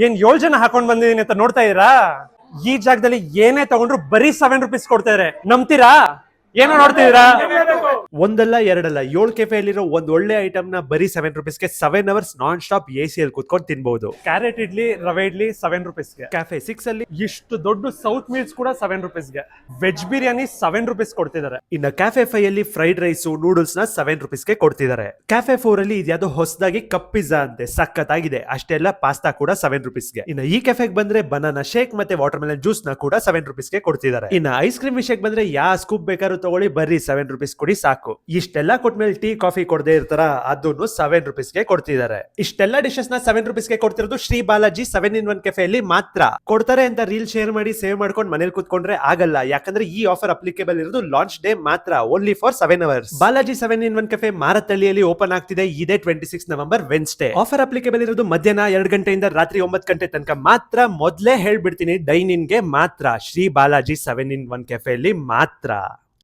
ಏನ್ 7 ಜನ ಹಾಕೊಂಡ್ ಬಂದಿದೀನಿ ಅಂತ ನೋಡ್ತಾ ಇದೀರಾ? ಈ ಜಾಗದಲ್ಲಿ ಏನೇ ತಗೊಂಡ್ರು ಬರೀ 7 rupees ಕೊಡ್ತಾ ನಂಬ್ತೀರಾ? ಏನೋ ನೋಡ್ತಿದ್ದೀರಾ? ಒಂದಲ್ಲ ಎರಡಲ್ಲ 7 ಕೆಫೆಯಲ್ಲಿರೋ ಒಂದ್ ಒಳ್ಳೆ ಐಟಮ್ ನ ಬರೀ 7 rupeesಗೆ 7 hours ನಾನ್ ಸ್ಟಾಪ್ ಎಸಿ ಅಲ್ಲಿ ಕುತ್ಕೊಂಡು ತಿನ್ಬಹುದು. ಕ್ಯಾರೆಟ್ ಇಡ್ಲಿ, ರವೆ ಇಡ್ಲಿ 7 rupeesಗೆ. ಕ್ಯಾಫೆ 6 ಅಲ್ಲಿ ಇಷ್ಟು ದೊಡ್ಡ ಸೌತ್ ಮೀಲ್ಸ್ ಕೂಡ 7 rupeesಗೆ. ವೆಜ್ ಬಿರಿಯಾನಿ 7 rupees ಕೊಡ್ತಿದ್ದಾರೆ. ಇನ್ನ ಕ್ಯಾಫೆ 5 ಅಲ್ಲಿ ಫ್ರೈಡ್ ರೈಸ್, ನೂಡಲ್ಸ್ ನ 7 rupeesಗೆ ಕೊಡ್ತಿದ್ದಾರೆ. ಕ್ಯಾಫೆ 4 ಅಲ್ಲಿ ಇದ್ಯಾವುದೋ ಹೊಸದಾಗಿ ಕಪ್ ಪಿಜ್ಜಾ ಅಂತೆ, ಸಖತ್ತಾಗಿದೆ. ಅಷ್ಟೆಲ್ಲ ಪಾಸ್ತಾ ಕೂಡ 7 rupeesಗೆ. ಇನ್ನ ಈ ಕೆಫೆಗೆ ಬಂದ್ರೆ ಬನಾನಾ ಶೇಕ್ ಮತ್ತೆ ವಾಟರ್ ಮೆಲನ್ ಜ್ಯೂಸ್ ನ ಕೂಡ 7 rupeesಗೆ ಕೊಡ್ತಿದ್ದಾರೆ. ಇನ್ನ ಐಸ್ ಕ್ರೀಮ್ ವಿಷಯಕ್ಕೆ ಬಂದ್ರೆ ಯಾ ಸ್ಕೂಪ್ ಬೇಕಾದ್ರೂ ತಗೊಳ್ಳಿ, ಬರೀ 7 rupees ಕೊಡಿ ಸಾಕು. ಇಷ್ಟೆಲ್ಲ ಕೊಟ್ಮೇಲೆ ಟೀ ಕಾಫಿ ಕೊಡದೆ ಇರ್ತಾರ, ಅದನ್ನು 7 rupeesಗೆ ಕೊಡ್ತಿದ್ದಾರೆ. ಇಷ್ಟೆಲ್ಲ ಡಿಶಸ್ ನ 7 rupeesಗೆ ಕೊಡ್ತಿರೋದು ಶ್ರೀ ಬಾಲಾಜಿ 7-in-1 ಕೆಫೆಯಲ್ಲಿ ಮಾತ್ರ. ಕೊಡ್ತಾರೆ ಅಂತ ರೀಲ್ ಶೇರ್ ಮಾಡಿ ಸೇವ್ ಮಾಡ್ಕೊಂಡು ಮನೇಲಿ ಕುತ್ಕೊಂಡ್ರೆ ಆಗಲ್ಲ, ಯಾಕಂದ್ರೆ ಈ ಆಫರ್ ಅಪ್ಲಿಕೇಬಲ್ ಇರೋದು ಲಾಂಚ್ ಡೇ ಮಾತ್ರ, only for 7 hours. Balaji 7-in-1 cafe ಮಾರತಳ್ಳಿಯಲ್ಲಿ ಓಪನ್ ಆಗ್ತಿದೆ ಇದೇ 26 ನವೆಂಬರ್ ವೆನ್ಸ್ಡೇ. ಆಫರ್ ಅಪ್ಲಿಕೇಬಲ್ ಇರೋದು ಮಧ್ಯಾಹ್ನ 2 ಗಂಟೆಯಿಂದ ರಾತ್ರಿ 9 ಗಂಟೆ ತನಕ ಮಾತ್ರ. ಮೊದಲೇ ಹೇಳ್ಬಿಡ್ತೀನಿ, ಡೈನ್ ಇನ್ಗೆ ಮಾತ್ರ, ಶ್ರೀ ಬಾಲಾಜಿ 7-in-1 ಕೆಫೆಯಲ್ಲಿ ಮಾತ್ರ.